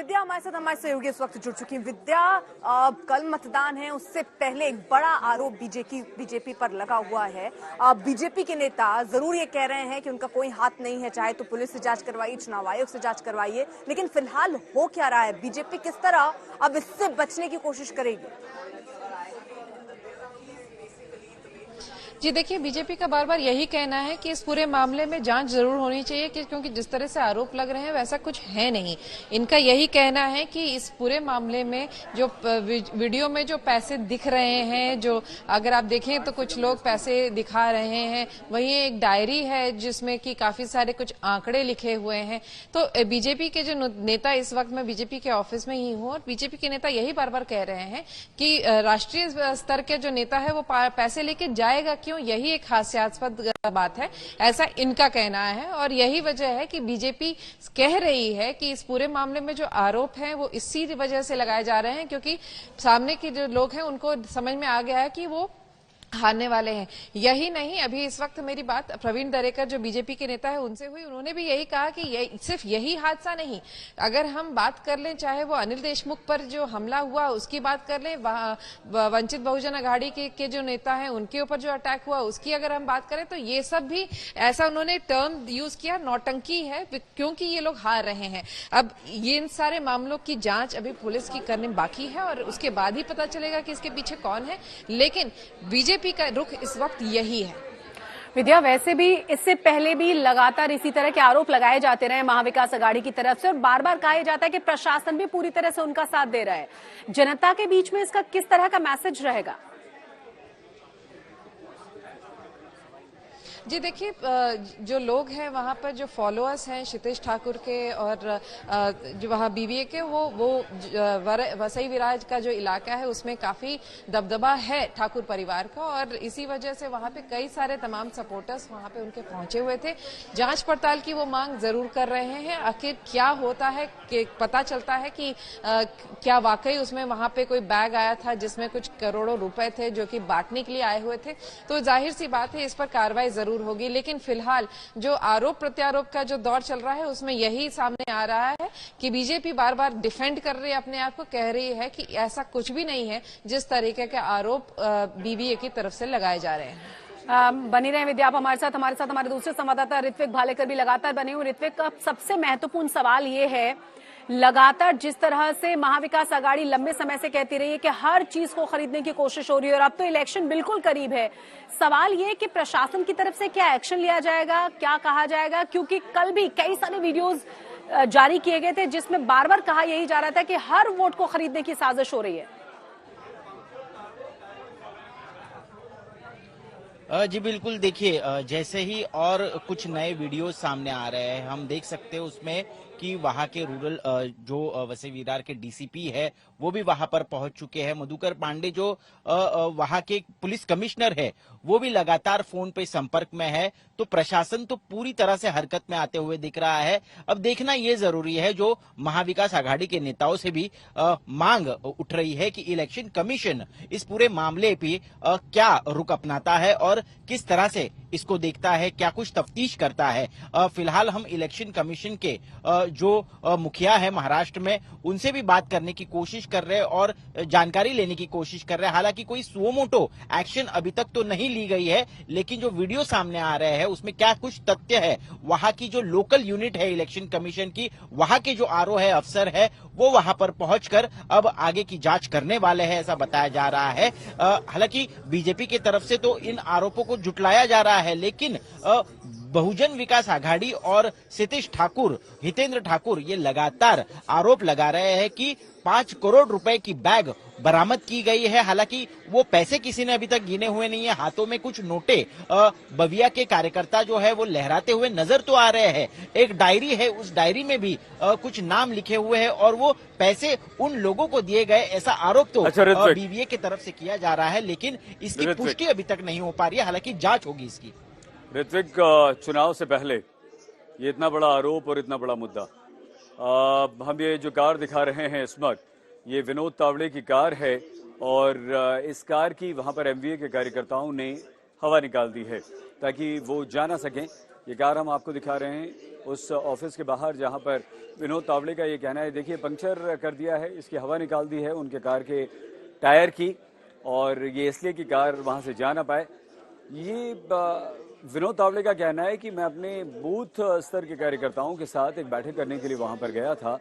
विद्या हमारे सहयोगी इस वक्त जुड़ चुकी है। विद्या, कल मतदान है, उससे पहले एक बड़ा आरोप बीजेपी पर लगा हुआ है। बीजेपी के नेता जरूर ये कह रहे हैं कि उनका कोई हाथ नहीं है, चाहे तो पुलिस से जांच करवाइए, चुनाव आयोग से जांच करवाइए, लेकिन फिलहाल हो क्या रहा है? बीजेपी किस तरह अब इससे बचने की कोशिश करेगी? जी देखिए, बीजेपी का बार बार यही कहना है कि इस पूरे मामले में जांच जरूर होनी चाहिए क्योंकि जिस तरह से आरोप लग रहे हैं वैसा कुछ है नहीं। इनका यही कहना है कि इस पूरे मामले में जो वीडियो में जो पैसे दिख रहे हैं, जो अगर आप देखें तो कुछ लोग पैसे दिखा रहे हैं, वहीं एक डायरी है जिसमें कि काफी सारे कुछ आंकड़े लिखे हुए हैं। तो बीजेपी के जो नेता, इस वक्त मैं बीजेपी के ऑफिस में ही हूं और बीजेपी के नेता यही बार बार कह रहे हैं कि राष्ट्रीय स्तर के जो नेता है वो पैसे लेके जाएगा क्यों, यही एक हास्यास्पद बात है, ऐसा इनका कहना है। और यही वजह है कि बीजेपी कह रही है कि इस पूरे मामले में जो आरोप हैं वो इसी वजह से लगाए जा रहे हैं क्योंकि सामने के जो लोग हैं उनको समझ में आ गया है कि वो हारने वाले हैं। यही नहीं, अभी इस वक्त मेरी बात प्रवीण दरेकर जो बीजेपी के नेता है उनसे हुई, उन्होंने भी यही कहा कि सिर्फ यही हादसा नहीं, अगर हम बात कर लें चाहे वो अनिल देशमुख पर जो हमला हुआ उसकी बात कर लें, वंचित बहुजन अघाड़ी के जो नेता हैं उनके ऊपर जो अटैक हुआ उसकी अगर हम बात करें तो ये सब भी, ऐसा उन्होंने टर्म यूज किया, नौटंकी है क्योंकि ये लोग हार रहे हैं। अब ये इन सारे मामलों की जांच अभी पुलिस की करने बाकी है और उसके बाद ही पता चलेगा कि इसके पीछे कौन है, लेकिन बीजेपी का रुख इस वक्त यही है। विद्या, वैसे भी इससे पहले भी लगातार इसी तरह के आरोप लगाए जाते रहे महाविकास अघाड़ी की तरफ से और बार बार कहा जाता है कि प्रशासन भी पूरी तरह से उनका साथ दे रहा है। जनता के बीच में इसका किस तरह का मैसेज रहेगा? जी देखिए, जो लोग हैं वहां पर जो फॉलोअर्स हैं क्षितिज ठाकुर के और जो वहां बीवीए के, वो वसई विराज का जो इलाका है उसमें काफी दबदबा है ठाकुर परिवार का और इसी वजह से वहां पे कई सारे तमाम सपोर्टर्स वहां पे उनके पहुंचे हुए थे। जांच पड़ताल की वो मांग जरूर कर रहे हैं, आखिर क्या होता है कि पता चलता है कि क्या वाकई उसमें वहां पे कोई बैग आया था जिसमें कुछ करोड़ों रुपए थे जो कि बांटने के लिए आए हुए थे, तो जाहिर सी बात है इस पर कार्रवाई जरूर होगी। लेकिन फिलहाल जो आरोप प्रत्यारोप का जो दौर चल रहा है उसमें यही सामने आ रहा है कि बीजेपी बार बार डिफेंड कर रही है अपने आप को, कह रही है कि ऐसा कुछ भी नहीं है जिस तरीके के आरोप बीबीए की तरफ से लगाए जा रहे हैं। बनी रहे विद्या, आप हमारे साथ हमारे दूसरे संवाददाता ऋत्विक भालेकर भी लगातार बने हुए। ऋत्विक, अब सबसे महत्वपूर्ण सवाल ये है, लगातार जिस तरह से महाविकास अघाड़ी लंबे समय से कहती रही है कि हर चीज को खरीदने की कोशिश हो रही है और अब तो इलेक्शन बिल्कुल करीब है, सवाल ये कि प्रशासन की तरफ से क्या एक्शन लिया जाएगा, क्या कहा जाएगा? क्योंकि कल भी कई सारे वीडियोस जारी किए गए थे जिसमें बार बार कहा यही जा रहा था कि हर वोट को खरीदने की साजिश हो रही है। जी बिल्कुल, देखिए जैसे ही और कुछ नए वीडियो सामने आ रहे हैं हम देख सकते हैं उसमें कि वहां के रूरल जो वसई विरार के डीसीपी है वो भी वहां पर पहुंच चुके हैं। मधुकर पांडे जो वहां के पुलिस कमिश्नर है वो भी लगातार फोन पे संपर्क में है। तो प्रशासन तो पूरी तरह से हरकत में आते हुए दिख रहा है। अब देखना ये जरूरी है, जो महाविकास अघाड़ी के नेताओं से भी मांग उठ रही है कि इलेक्शन कमीशन इस पूरे मामले पे क्या रुख अपनाता है और किस तरह से इसको देखता है, क्या कुछ तफ्तीश करता है। फिलहाल हम इलेक्शन कमीशन के जो मुखिया है महाराष्ट्र में उनसे भी बात करने की कोशिश कर रहे हैं और जानकारी लेने की कोशिश कर रहे हैं। हालांकि कोई सुओ मोटो एक्शन अभी तक तो नहीं ली गई है, लेकिन जो वीडियो सामने आ रहे हैं उसमें क्या कुछ तथ्य है, वहां की जो लोकल यूनिट है इलेक्शन कमीशन की, वहां के जो आरओ है, अफसर है, वो वहां पर पहुंचकर अब आगे की जांच करने वाले हैं, ऐसा बताया जा रहा है। हालांकि बीजेपी की तरफ से तो इन आरोपों को जुटलाया जा रहा है, लेकिन बहुजन विकास अघाड़ी और क्षितिज ठाकुर, हितेंद्र ठाकुर ये लगातार आरोप लगा रहे हैं कि 5 करोड़ रुपए की बैग बरामद की गई है। हालांकि वो पैसे किसी ने अभी तक गिने हुए नहीं है। हाथों में कुछ नोटे बविया के कार्यकर्ता जो है वो लहराते हुए नजर तो आ रहे हैं। एक डायरी है, उस डायरी में भी कुछ नाम लिखे हुए हैं और वो पैसे उन लोगों को दिए गए, ऐसा आरोप तो बीवीए की तरफ से किया जा रहा है, लेकिन इसकी पुष्टि अभी तक नहीं हो पा रही है। हालांकि जांच होगी इसकी। ऋत्विक, चुनाव से पहले ये इतना बड़ा आरोप और इतना बड़ा मुद्दा, हम ये जो कार दिखा रहे हैं इस वक्त, ये विनोद तावड़े की कार है और इस कार की वहां पर एमवीए के कार्यकर्ताओं ने हवा निकाल दी है ताकि वो जा ना सकें ये कार हम आपको दिखा रहे हैं उस ऑफिस के बाहर जहां पर विनोद तावड़े का ये कहना है, देखिए पंक्चर कर दिया है, इसकी हवा निकाल दी है उनके कार के टायर की, और ये इसलिए कि कार वहां से जा ना पाए। ये विनोद तावड़े का कहना है कि मैं अपने बूथ स्तर के कार्यकर्ताओं के साथ एक बैठक करने के लिए वहां पर गया था,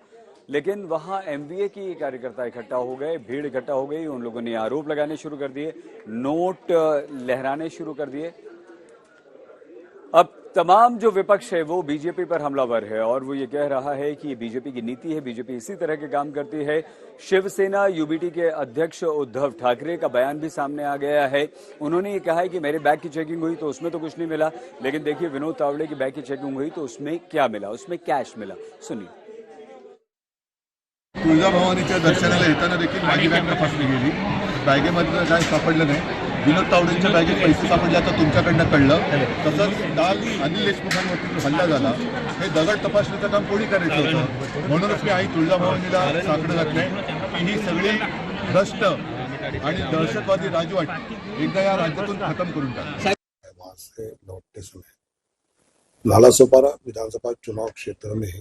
लेकिन वहां एमवीए की कार्यकर्ता इकट्ठा हो गए, भीड़ इकट्ठा हो गई, उन लोगों ने आरोप लगाने शुरू कर दिए, नोट लहराने शुरू कर दिए। अब तमाम जो विपक्ष है वो बीजेपी पर हमलावर है और वो ये कह रहा है कि ये बीजेपी की नीति है, बीजेपी इसी तरह के काम करती है। शिवसेना यूबीटी के अध्यक्ष उद्धव ठाकरे का बयान भी सामने आ गया है। उन्होंने ये कहा है कि मेरे बैग की चेकिंग हुई तो उसमें तो कुछ नहीं मिला, लेकिन देखिए विनोद तावड़े की बैग की चेकिंग हुई तो उसमें क्या मिला, उसमें कैश मिला। सुनिए। तुळजाभवानीच्या दर्शनाला येताना देखील माझी बॅग तपासली गेली, बॅगेमध्ये काय सापडलं नाही। विनोद तावडेंच्या बॅगेत पैसे सापडले आता तुमच्याकडनं कळलं। तसंच काल अनिल देशमुखांवरती जो हल्ला झाला, हे दगड तपासण्याचं काम कोणी करायचं होतं, म्हणूनच मी आई तुळजाभवानीला साकडं घातलंय की ही सगळी भ्रष्ट आणि दहशतवादी राजवट एकदा या राज्यातून खत्म करून टाका। वहां से लौटते समय नालासोपारा विधानसभा चुनाव क्षेत्र में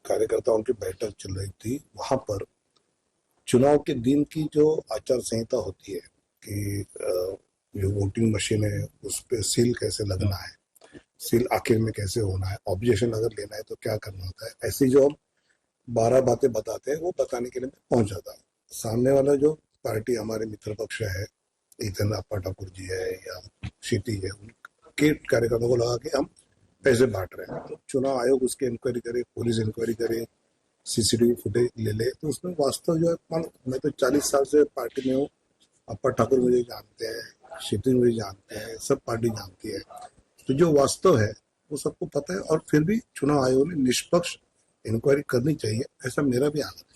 कार्यकर्ताओं की बैठक चल रही थी। वहां पर चुनाव के दिन की जो आचार संहिता होती है कि जो वोटिंग मशीन है उस पर सील कैसे लगना है, सील आखिर में कैसे होना है, ऑब्जेक्शन अगर लेना है तो क्या करना होता है, ऐसी जो हम 12 बातें बताते हैं वो बताने के लिए मैं पहुंच जाता हूँ। सामने वाला जो पार्टी हमारे मित्र पक्ष है, इधर अप्पा ठाकुर जी है या क्षिति है, उनके कार्यकर्ताओं को लगा कि हम पैसे बांट रहे हैं। तो चुनाव आयोग उसकी इंक्वायरी करे, पुलिस इंक्वायरी करे, सीसीटीवी फुटेज ले ले, तो उसमें वास्तव जो है, मैं तो 40 साल से पार्टी में हूँ, अप्पा ठाकुर मुझे जानते हैं, क्षिति मुझे जानते हैं, सब पार्टी जानती है, तो जो वास्तव है वो सबको पता है। और फिर भी चुनाव आयोग ने निष्पक्ष इंक्वायरी करनी चाहिए, ऐसा मेरा भी आना है।